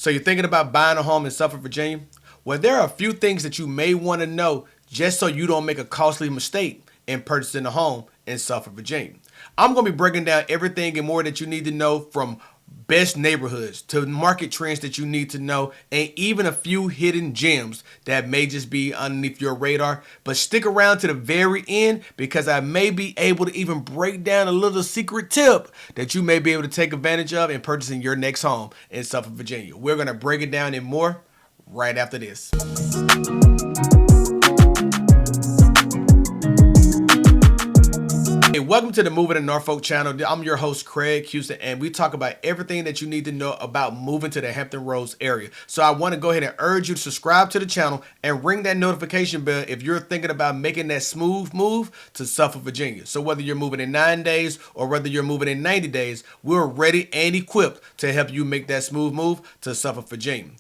So you're thinking about buying a home in Suffolk, Virginia? Well, there are a few things that you may want to know just so you don't make a costly mistake in purchasing a home in Suffolk, Virginia. I'm going to be breaking down everything and more that you need to know, from best neighborhoods to market trends that you need to know, and even a few hidden gems that may just be underneath your radar. But stick around to the very end, because I may be able to even break down a little secret tip that you may be able to take advantage of in purchasing your next home in Suffolk, Virginia. We're going to break it down and more right after this. Hey, welcome to the Moving to Norfolk channel. I'm your host, Craig Houston, and we talk about everything that you need to know about moving to the Hampton Roads area. So I want to go ahead and urge you to subscribe to the channel and ring that notification bell if you're thinking about making that smooth move to Suffolk, Virginia. So whether you're moving in 9 days or whether you're moving in 90 days, we're ready and equipped to help you make that smooth move to Suffolk, Virginia.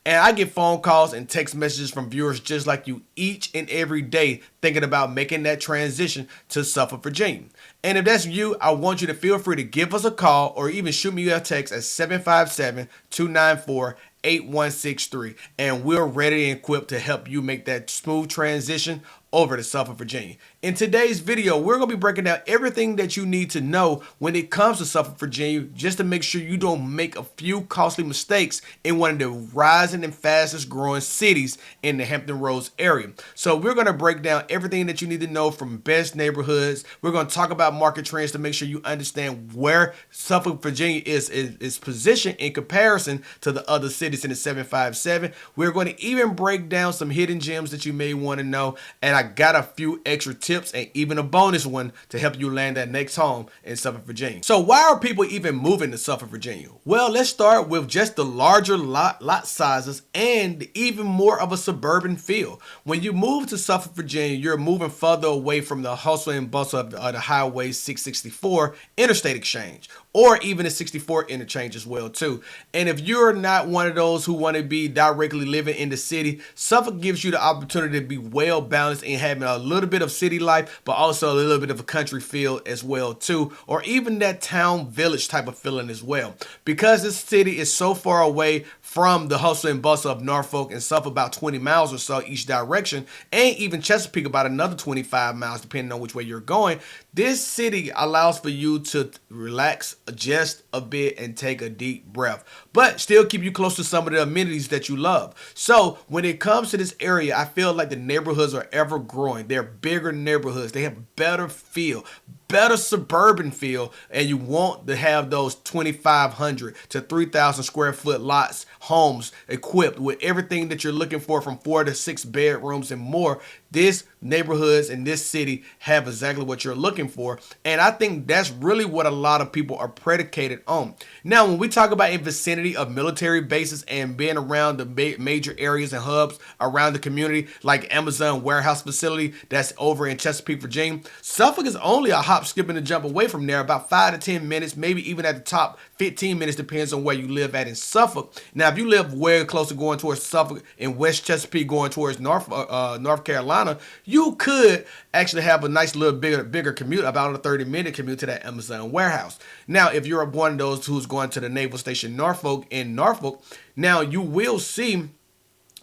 And I get phone calls and text messages from viewers just like you each and every day thinking about making that transition to Suffolk, Virginia. And if that's you, I want you to feel free to give us a call or even shoot me a text at 757-294-8163. And we're ready and equipped to help you make that smooth transition over to Suffolk, Virginia. In today's video, we're going to be breaking down everything that you need to know when it comes to Suffolk, Virginia, just to make sure you don't make a few costly mistakes in one of the rising and fastest growing cities in the Hampton Roads area. So we're going to break down everything that you need to know, from best neighborhoods. We're going to talk about market trends to make sure you understand where Suffolk, Virginia is positioned in comparison to the other cities in the 757. We're going to even break down some hidden gems that you may want to know, and I got a few extra tips and even a bonus one to help you land that next home in Suffolk, Virginia. So why are people even moving to Suffolk, Virginia? Well, let's start with just the larger lot sizes and even more of a suburban feel. When you move to Suffolk, Virginia, you're moving further away from the hustle and bustle of the Highway 664 Interstate Exchange, or even the 64 interchange as well too. And if you're not one of those who want to be directly living in the city, Suffolk gives you the opportunity to be well balanced in having a little bit of city life, but also a little bit of a country feel as well too, or even that town village type of feeling as well. Because this city is so far away from the hustle and bustle of Norfolk and Suffolk, about 20 miles or so each direction, and even Chesapeake about another 25 miles depending on which way you're going, this city allows for you to relax just a bit and take a deep breath, but still keep you close to some of the amenities that you love. So when it comes to this area, I feel like the neighborhoods are ever growing. They're bigger neighborhoods. They have better feel, better suburban feel, and you want to have those 2,500 to 3,000 square foot lots, homes equipped with everything that you're looking for, from 4 to 6 bedrooms and more. This neighborhoods in this city have exactly what you're looking for, and I think that's really what a lot of people are predicated on. Now, when we talk about in vicinity of military bases and being around the major areas and hubs around the community, like Amazon warehouse facility that's over in Chesapeake, Virginia, Suffolk is only a hop, skip, and a jump away from there, about 5 to 10 minutes, maybe even at the top 15 minutes, depends on where you live at in Suffolk. Now, if you live way closer going towards Suffolk in West Chesapeake going towards North Carolina, you could actually have a nice little bigger commute, about a 30-minute commute to that Amazon warehouse. Now, if you're one of those who's going to the Naval Station Norfolk in Norfolk, now you will see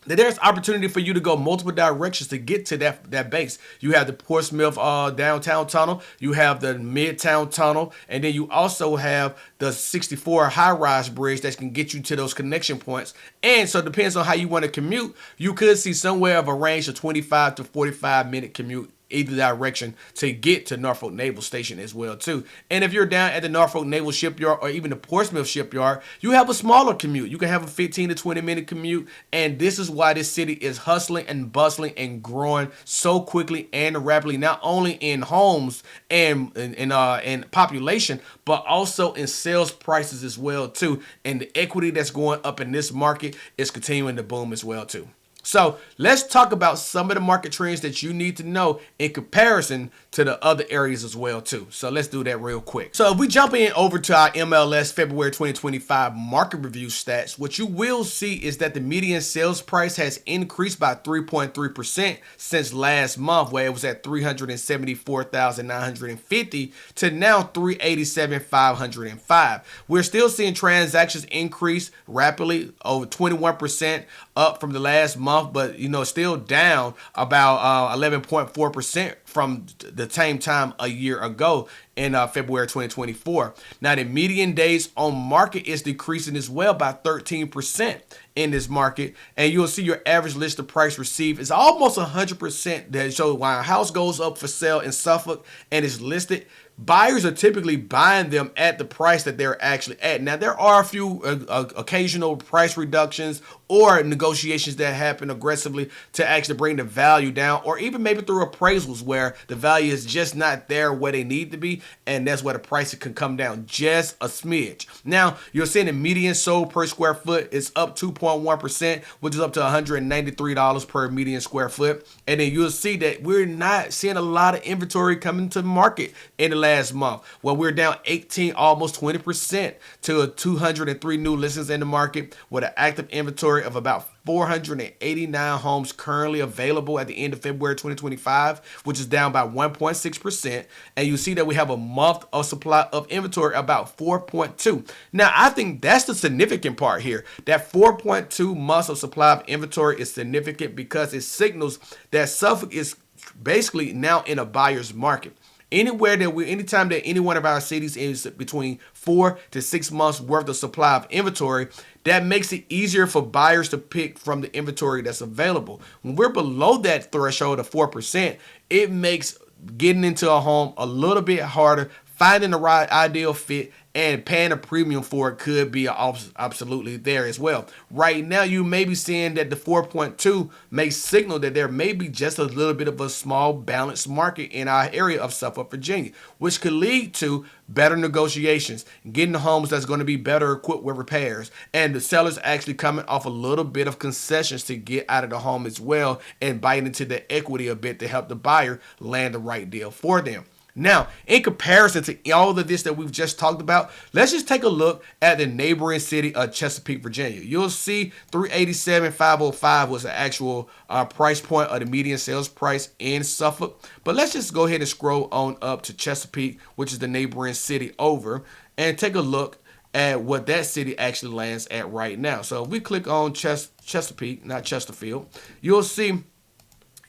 that there's opportunity for you to go multiple directions to get to that base. You have the Portsmouth downtown tunnel, you have the Midtown tunnel, and then you also have the 64 high-rise bridge that can get you to those connection points. And so it depends on how you want to commute. You could see somewhere of a range of 25 to 45-minute commute either direction to get to Norfolk Naval Station as well too. And if you're down at the Norfolk Naval Shipyard or even the Portsmouth Shipyard, you have a smaller commute. You can have a 15 to 20-minute commute, and this is why this city is hustling and bustling and growing so quickly and rapidly, not only in homes and in population, but also in sales prices as well too. And the equity that's going up in this market is continuing to boom as well too. So let's talk about some of the market trends that you need to know in comparison to the other areas as well too. So let's do that real quick. So if we jump in over to our MLS February 2025 market review stats, what you will see is that the median sales price has increased by 3.3% since last month, where it was at 374,950 to now 387,505. We're still seeing transactions increase rapidly, over 21% up from the last month, but still down about 11.4% from the same time a year ago in February 2024. Now the median days on market is decreasing as well by 13% in this market, and you'll see your average listed price received is almost 100%. That shows when a house goes up for sale in Suffolk and is listed, buyers are typically buying them at the price that they're actually at. Now, there are a few occasional price reductions or negotiations that happen aggressively to actually bring the value down, or even maybe through appraisals where the value is just not there where they need to be, and that's where the price can come down just a smidge. Now, you're seeing the median sold per square foot is up 2.1%, which is up to $193 per median square foot. And then you'll see that we're not seeing a lot of inventory coming to the market in the last month. Well, we're down 18, almost 20% to 203 new listings in the market with an active inventory of about 489 homes currently available at the end of February 2025, which is down by 1.6%. And you see that we have a month of supply of inventory about 4.2. Now, I think that's the significant part here. That 4.2 months of supply of inventory is significant because it signals that Suffolk is basically now in a buyer's market. Anytime that any one of our cities is between 4 to 6 months worth of supply of inventory, that makes it easier for buyers to pick from the inventory that's available. When we're below that threshold of 4%, it makes getting into a home a little bit harder, finding the right ideal fit, and paying a premium for it could be absolutely there as well. Right now, you may be seeing that the 4.2 may signal that there may be just a little bit of a small balanced market in our area of Suffolk, Virginia, which could lead to better negotiations, getting the homes that's going to be better equipped with repairs, and the sellers actually coming off a little bit of concessions to get out of the home as well and bite into the equity a bit to help the buyer land the right deal for them. Now, in comparison to all of this that we've just talked about, let's just take a look at the neighboring city of Chesapeake, Virginia. You'll see 387,505 was the actual price point of the median sales price in Suffolk. But let's just go ahead and scroll on up to Chesapeake, which is the neighboring city over, and take a look at what that city actually lands at right now. So if we click on Chesapeake, not Chesterfield, you'll see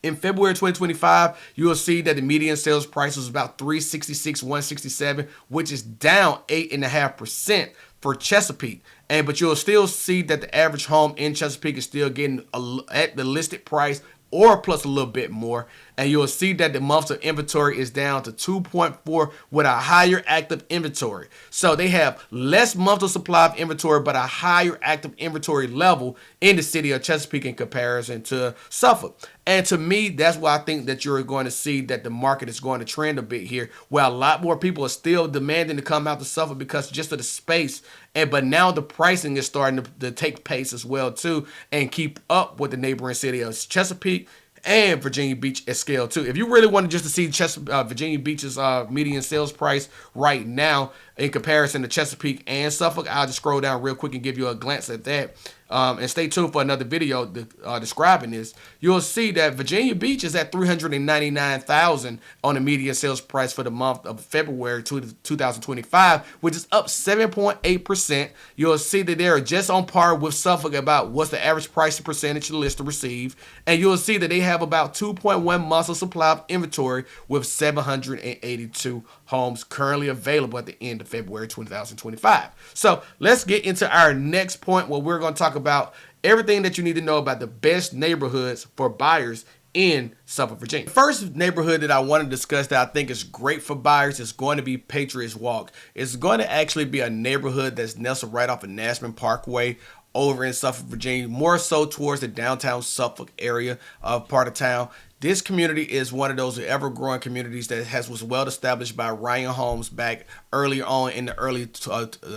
in February 2025, you will see that the median sales price was about $366,167, which is down 8.5% for Chesapeake. But you'll still see that the average home in Chesapeake is still getting at the listed price or plus a little bit more. And you'll see that the months of inventory is down to 2.4 with a higher active inventory. So they have less months of supply of inventory, but a higher active inventory level in the city of Chesapeake in comparison to Suffolk. And to me, that's why I think that you're going to see that the market is going to trend a bit here, where a lot more people are still demanding to come out to Suffolk because just of the space. But now the pricing is starting to take pace as well too, and keep up with the neighboring city of Chesapeake and Virginia Beach at scale too. If you really wanted just to see Virginia Beach's median sales price right now in comparison to Chesapeake and Suffolk, I'll just scroll down real quick and give you a glance at that. And stay tuned for another video describing this. You'll see that Virginia Beach is at $399,000 on the median sales price for the month of February 2025, which is up 7.8%. You'll see that they're just on par with Suffolk about what's the average price percentage the lister receive. And you'll see that they have about 2.1 months of supply of inventory with 782 homes currently available at the end of February 2025. So let's get into our next point where we're going to talk about everything that you need to know about the best neighborhoods for buyers in Suffolk, Virginia. The first neighborhood that I want to discuss that I think is great for buyers is going to be Patriots Walk. It's going to actually be a neighborhood that's nestled right off of Nashman Parkway over in Suffolk, Virginia, more so towards the downtown Suffolk area of part of town. This community is one of those ever-growing communities that was well established by Ryan Holmes back earlier on in the early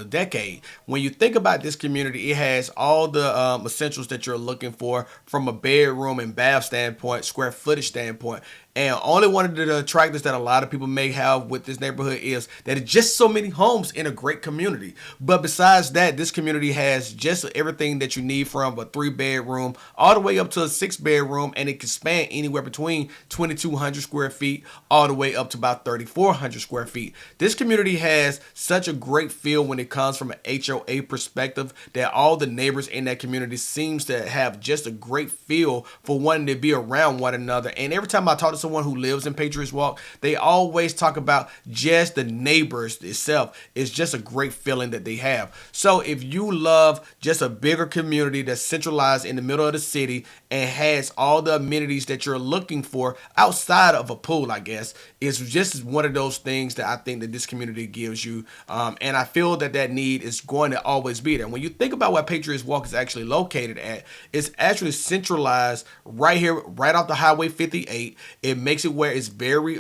decade. When you think about this community, it has all the essentials that you're looking for from a bedroom and bath standpoint, square footage standpoint. And only one of the attractors that a lot of people may have with this neighborhood is that it's just so many homes in a great community. But besides that, this community has just everything that you need, from a 3-bedroom all the way up to a 6-bedroom, and it can span anywhere between 2,200 square feet all the way up to about 3,400 square feet. This community has such a great feel when it comes from an HOA perspective, that all the neighbors in that community seems to have just a great feel for wanting to be around one another. And every time I talk to someone who lives in Patriots Walk, they always talk about just the neighbors itself. It's just a great feeling that they have. So if you love just a bigger community that's centralized in the middle of the city and has all the amenities that you're looking for outside of a pool, I guess, it's just one of those things that I think that this community gives you. And I feel that that need is going to always be there. When you think about where Patriots Walk is actually located at, it's actually centralized right here, right off the Highway 58. It makes it where it's very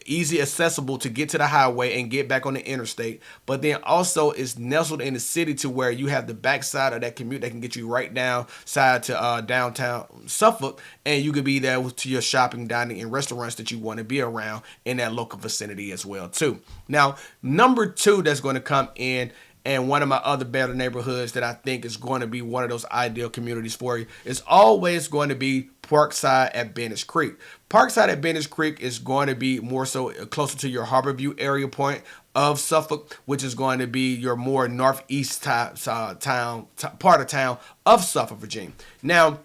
easy accessible to get to the highway and get back on the interstate. But then also it's nestled in the city to where you have the backside of that commute that can get you right down side to downtown Suffolk, and you could be there to your shopping, dining, and restaurants that you want to be around in that local vicinity as well too. Now, number 2 that's going to come in, and one of my other better neighborhoods that I think is going to be one of those ideal communities for you, is always going to be Parkside at Bennett Creek. Parkside at Bennett Creek is going to be more so closer to your Harborview area point of Suffolk, which is going to be your more northeast part of town of Suffolk, Virginia. Now,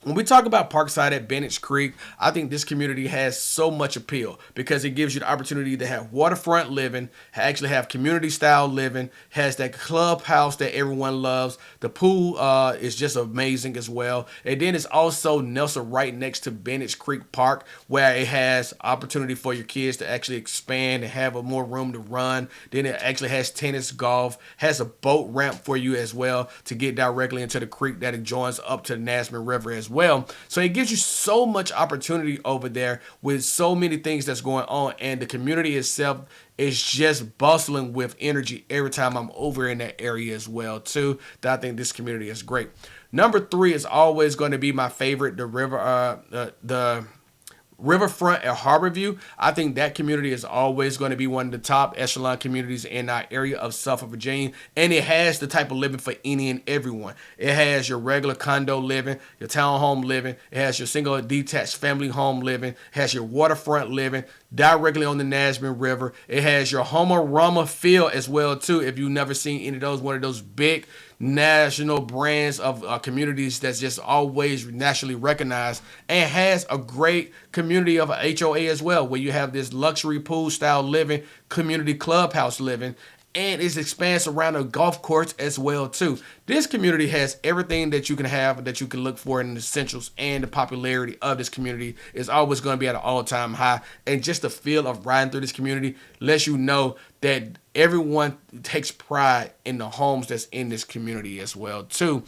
when we talk about Parkside at Bennett Creek, I think this community has so much appeal because it gives you the opportunity to have waterfront living, actually have community style living, has that clubhouse that everyone loves. The pool is just amazing as well. And then it's also nestled right next to Bennett Creek Park, where it has opportunity for your kids to actually expand and have more room to run. Then it actually has tennis, golf, has a boat ramp for you as well to get directly into the creek that it joins up to the Nasman River as well. So it gives you so much opportunity over there with so many things that's going on, and the community itself is just bustling with energy every time I'm over in that area as well too. That I think this community is great. Number 3 is always going to be my favorite, the Riverfront at Harborview. I think that community is always going to be one of the top echelon communities in our area of Suffolk, Virginia. And it has the type of living for any and everyone. It has your regular condo living, your townhome living. It has your single detached family home living. It has your waterfront living directly on the Nasman River. It has your Homerama feel as well too. If you've never seen any of those, one of those big national brands of communities that's just always nationally recognized, and has a great community of HOA as well, where you have this luxury pool style living, community clubhouse living, and it expands around the golf course as well too. This community has everything that you can have, that you can look for in the essentials, and the popularity of this community is always going to be at an all-time high. And just the feel of riding through this community lets you know that everyone takes pride in the homes that's in this community as well too.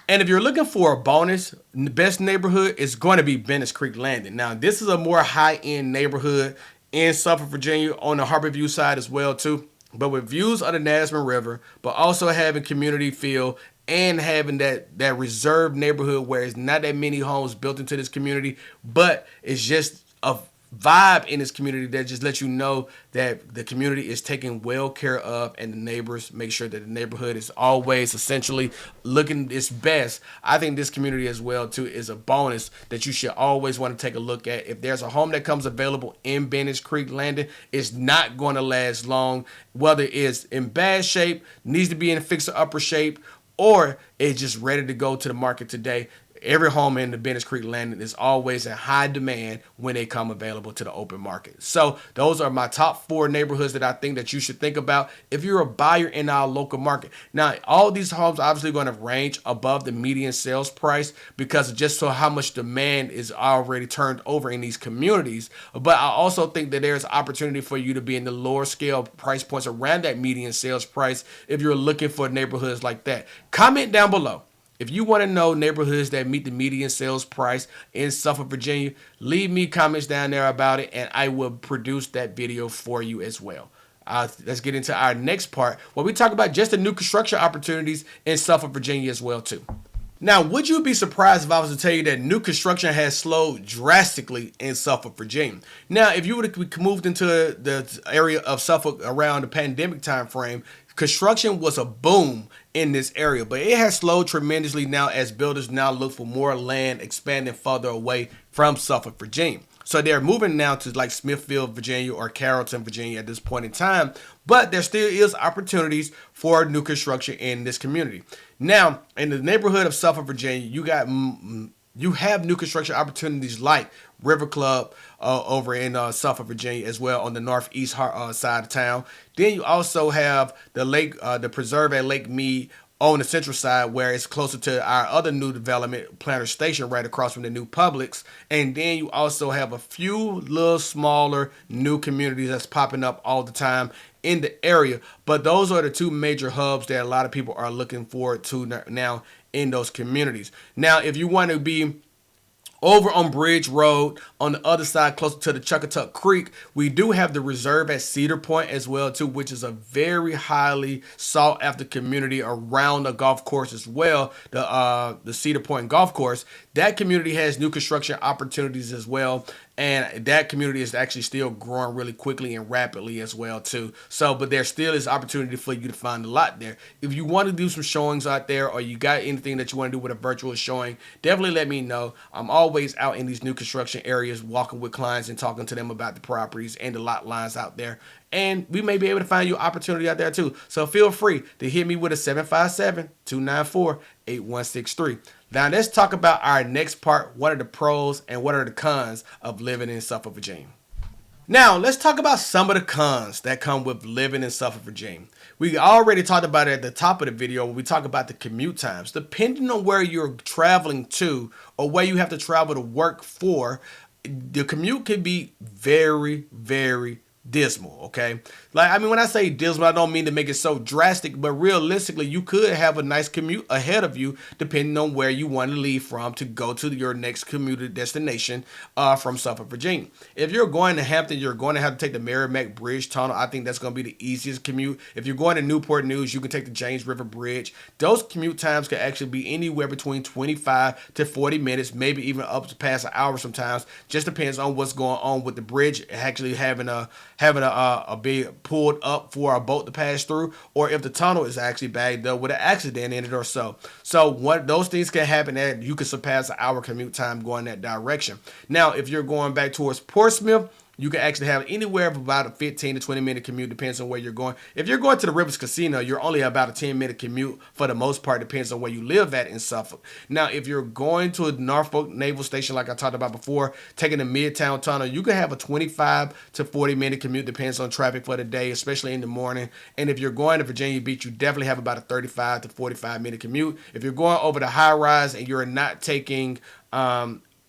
And if you're looking for a bonus, the best neighborhood is going to be Bennett Creek Landing. Now, this is a more high-end neighborhood in Suffolk, Virginia, on the Harborview side as well too, but with views of the Nasman River, but also having community feel and having that reserved neighborhood where it's not that many homes built into this community, but it's just a vibe in this community that just lets you know that the community is taken well care of, and the neighbors make sure that the neighborhood is always essentially looking its best. I think this community as well too is a bonus that you should always want to take a look at. If there's a home that comes available in Bennett Creek Landing, it's not going to last long, whether it's in bad shape, needs to be in fixer-upper shape, or it's just ready to go to the market today. Every home in the Bennett Creek Landing is always in high demand when they come available to the open market. So those are my top 4 neighborhoods that I think that you should think about if you're a buyer in our local market. Now, all these homes are obviously going to range above the median sales price because of just so how much demand is already turned over in these communities. But I also think that there's opportunity for you to be in the lower scale price points around that median sales price if you're looking for neighborhoods like that. Comment down below. If you want to know neighborhoods that meet the median sales price in Suffolk, Virginia, leave me comments down there about it, and I will produce that video for you as well. Let's get into our next part where we talk about just the new construction opportunities in Suffolk, Virginia as well too. Now, would you be surprised if I was to tell you that new construction has slowed drastically in Suffolk, Virginia? Now, if you would have moved into the area of Suffolk around the pandemic time frame, construction was a boom in this area, but it has slowed tremendously now as builders now look for more land expanding further away from Suffolk, Virginia. So they're moving now to like Smithfield, Virginia or Carrollton, Virginia at this point in time. But there still is opportunities for new construction in this community. Now, in the neighborhood of Suffolk, Virginia, you have new construction opportunities like River Club over in Suffolk, Virginia, as well on the northeast side of town. Then you also have the preserve at Lake Mead on the central side, where it's closer to our other new development, Planter Station, right across from the new Publix. And then you also have a few little smaller new communities that's popping up all the time in the area. But those are the two major hubs that a lot of people are looking forward to now in those communities. Now, if you want to be over on Bridge Road, on the other side, closer to the Chuckatuck Creek, we do have the reserve at Cedar Point as well too, which is a very highly sought after community around the golf course as well. The Cedar Point Golf Course, that community has new construction opportunities as well. And that community is actually still growing really quickly and rapidly as well too. So, but there still is opportunity for you to find a lot there. If you want to do some showings out there, or you got anything that you want to do with a virtual showing, definitely let me know. I'm always out in these new construction areas, walking with clients and talking to them about the properties and the lot lines out there. And we may be able to find you opportunity out there too. So feel free to hit me with a 757-294-8163. Now let's talk about our next part. What are the pros and what are the cons of living in Suffolk, Virginia? Now let's talk about some of the cons that come with living in Suffolk, Virginia. We already talked about it at the top of the video when we talk about the commute times. Depending on where you're traveling to or where you have to travel to work for, the commute can be very, very dismal, okay? Like, I mean, when I say dismal, I don't mean to make it so drastic, but realistically, you could have a nice commute ahead of you depending on where you want to leave from to go to your next commuter destination from Suffolk, Virginia. If you're going to Hampton, you're going to have to take the Merrimack Bridge Tunnel. I think that's going to be the easiest commute. If you're going to Newport News, you can take the James River Bridge. Those commute times can actually be anywhere between 25 to 40 minutes, maybe even up to past an hour sometimes. Just depends on what's going on with the bridge actually having a big pulled up for a boat to pass through, or if the tunnel is actually bagged up with an accident in it or so. So what those things can happen that you can surpass an hour commute time going that direction. Now, if you're going back towards Portsmouth, you can actually have anywhere of about a 15 to 20 minute commute, depends on where you're going. If you're going to the Rivers Casino, you're only about a 10-minute commute for the most part, depends on where you live at in Suffolk. Now, if you're going to Norfolk Naval Station, like I talked about before, taking the Midtown Tunnel, you can have a 25 to 40-minute commute, depends on traffic for the day, especially in the morning. And if you're going to Virginia Beach, you definitely have about a 35 to 45-minute commute. If you're going over the high rise and you're not taking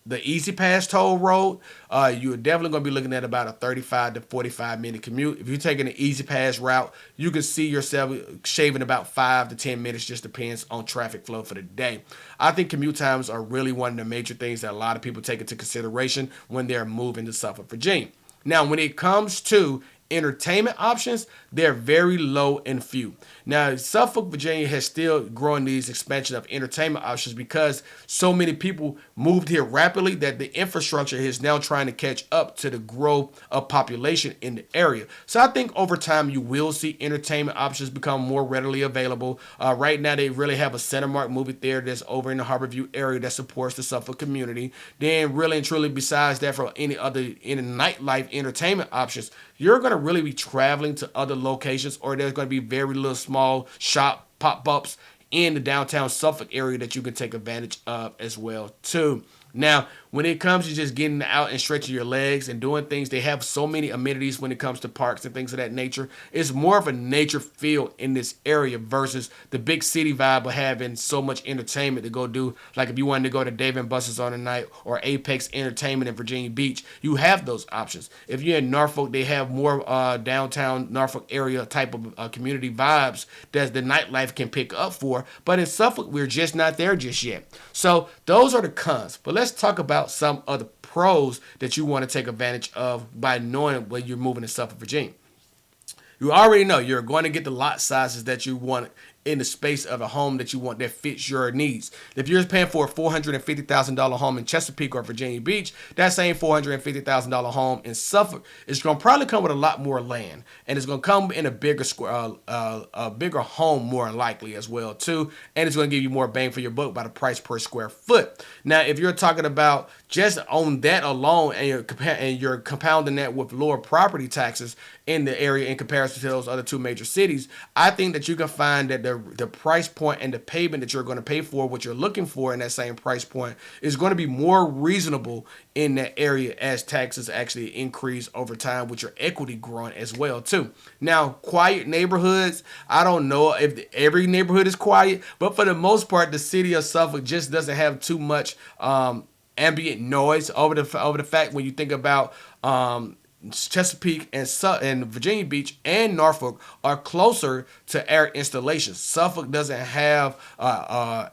the Easy Pass toll road, you're definitely going to be looking at about a 35 to 45-minute commute. If you're taking the Easy Pass route, you can see yourself shaving about 5 to 10 minutes, just depends on traffic flow for the day. I think commute times are really one of the major things that a lot of people take into consideration when they're moving to Suffolk, Virginia. Now, when it comes to entertainment options, they're very low and few. Now, Suffolk, Virginia has still grown these expansion of entertainment options because so many people moved here rapidly that the infrastructure is now trying to catch up to the growth of population in the area. So I think over time you will see entertainment options become more readily available. Right now they really have a Cinemark movie theater that's over in the Harborview area that supports the Suffolk community. Then really and truly besides that, for any nightlife entertainment options, you're going to really be traveling to other locations, or there's going to be very little small shop pop-ups in the downtown Suffolk area that you can take advantage of as well too. Now, when it comes to just getting out and stretching your legs and doing things, they have so many amenities when it comes to parks and things of that nature. It's more of a nature feel in this area versus the big city vibe of having so much entertainment to go do. Like if you wanted to go to Dave and Buster's on a night or Apex Entertainment in Virginia Beach, you have those options. If you're in Norfolk, they have more downtown Norfolk area type of community vibes that the nightlife can pick up for. But in Suffolk, we're just not there just yet. So those are the cons. But let's talk about some other pros that you want to take advantage of by knowing when you're moving to Suffolk, Virginia. You already know you're going to get the lot sizes that you want in the space of a home that you want that fits your needs. If you're paying for a $450,000 home in Chesapeake or Virginia Beach, that same $450,000 home in Suffolk is going to probably come with a lot more land, and it's going to come in a bigger a bigger home more likely as well too, and it's going to give you more bang for your buck by the price per square foot. Now, if you're talking about just on that alone, and you're compounding that with lower property taxes in the area in comparison to those other two major cities, I think that you can find that the price point and the payment that you're going to pay for what you're looking for in that same price point is going to be more reasonable in that area as taxes actually increase over time with your equity growing as well too. Now, quiet neighborhoods, I don't know if every neighborhood is quiet, but for the most part, the city of Suffolk just doesn't have too much ambient noise over the fact when you think about Chesapeake and Virginia Beach and Norfolk are closer to air installations. Suffolk doesn't have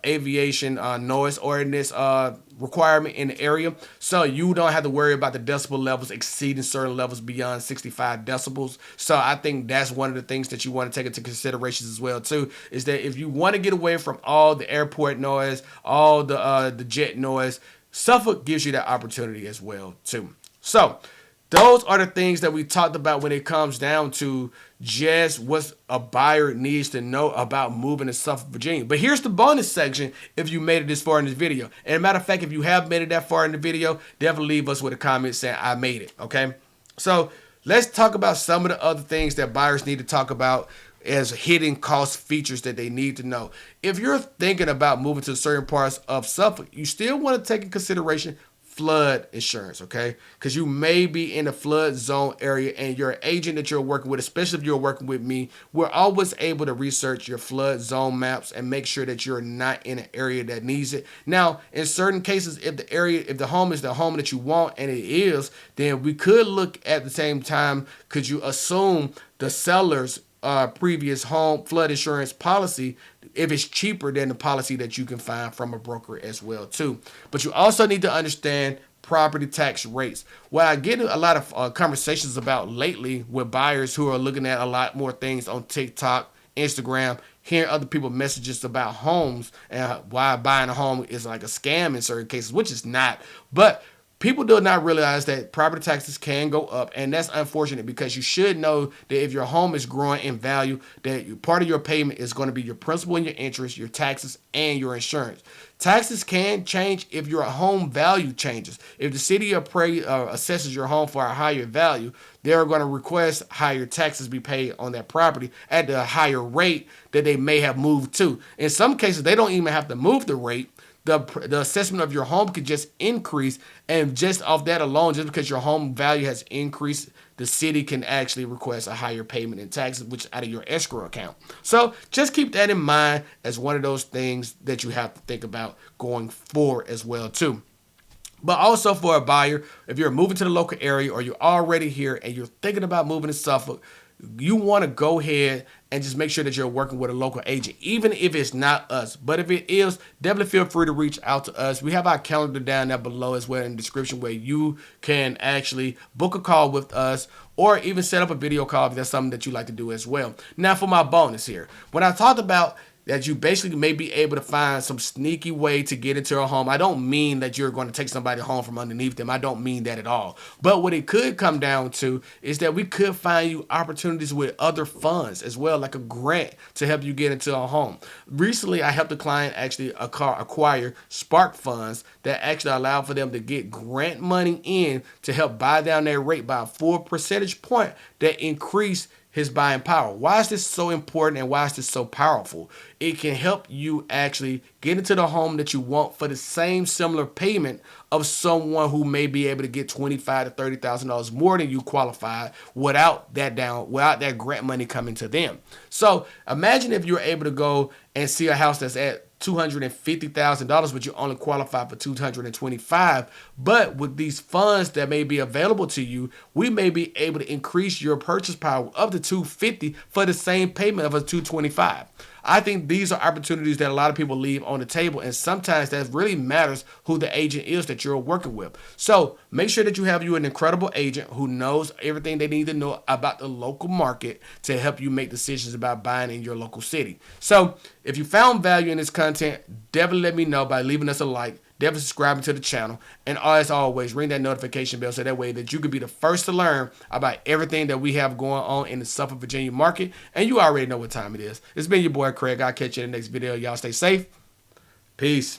aviation noise ordinance requirement in the area, so you don't have to worry about the decibel levels exceeding certain levels beyond 65 decibels. So I think that's one of the things that you want to take into consideration as well too, is that if you want to get away from all the airport noise, all the jet noise, Suffolk gives you that opportunity as well too. So those are the things that we talked about when it comes down to just what a buyer needs to know about moving to Suffolk, Virginia. But here's the bonus section if you made it this far in this video. And a matter of fact, if you have made it that far in the video, definitely leave us with a comment saying, I made it, okay? So let's talk about some of the other things that buyers need to talk about as hidden cost features that they need to know. If you're thinking about moving to certain parts of Suffolk, you still want to take in consideration flood insurance, okay? Because you may be in a flood zone area, and your agent that you're working with, especially if you're working with me, we're always able to research your flood zone maps and make sure that you're not in an area that needs it. Now, in certain cases, if the home is the home that you want, and it is, then we could look at the same time, could you assume the seller's previous home flood insurance policy if it's cheaper than the policy that you can find from a broker as well too. But you also need to understand property tax rates. What I get a lot of conversations about lately with buyers who are looking at a lot more things on TikTok, Instagram, hearing other people messages about homes and why buying a home is like a scam in certain cases, which is not. But people do not realize that property taxes can go up, and that's unfortunate because you should know that if your home is growing in value, that part of your payment is going to be your principal and your interest, your taxes, and your insurance. Taxes can change if your home value changes. If the city assesses your home for a higher value, they're going to request higher taxes be paid on that property at the higher rate that they may have moved to. In some cases, they don't even have to move the rate. The assessment of your home could just increase, and just off that alone, just because your home value has increased, the city can actually request a higher payment in taxes, which is out of your escrow account. So just keep that in mind as one of those things that you have to think about going forward as well too. But also for a buyer, if you're moving to the local area or you're already here and you're thinking about moving to Suffolk, you want to go ahead and just make sure that you're working with a local agent, even if it's not us. But if it is, definitely feel free to reach out to us. We have our calendar down there below as well in the description, where you can actually book a call with us or even set up a video call if that's something that you like to do as well. Now for my bonus here, when I talked about that you basically may be able to find some sneaky way to get into a home, I don't mean that you're going to take somebody home from underneath them. I don't mean that at all. But what it could come down to is that we could find you opportunities with other funds as well, like a grant to help you get into a home. Recently, I helped a client actually acquire SPARC funds that actually allow for them to get grant money in to help buy down their rate by a full percentage point that increase his buying power. Why is this so important and why is this so powerful? It can help you actually get into the home that you want for the same similar payment of someone who may be able to get $25,000 to $30,000 more than you qualified without that grant money coming to them. So imagine if you're able to go and see a house that's at $250,000, but you only qualify for $225,000. But with these funds that may be available to you, we may be able to increase your purchase power up to $250,000 for the same payment of a $225,000. I think these are opportunities that a lot of people leave on the table, and sometimes that really matters who the agent is that you're working with. So make sure that you have an incredible agent who knows everything they need to know about the local market to help you make decisions about buying in your local city. So if you found value in this content, definitely let me know by leaving us a like, definitely subscribing to the channel, and as always, ring that notification bell so that way that you can be the first to learn about everything that we have going on in the Suffolk, Virginia market. And you already know what time it is. It's been your boy Craig. I'll catch you in the next video. Y'all stay safe. Peace.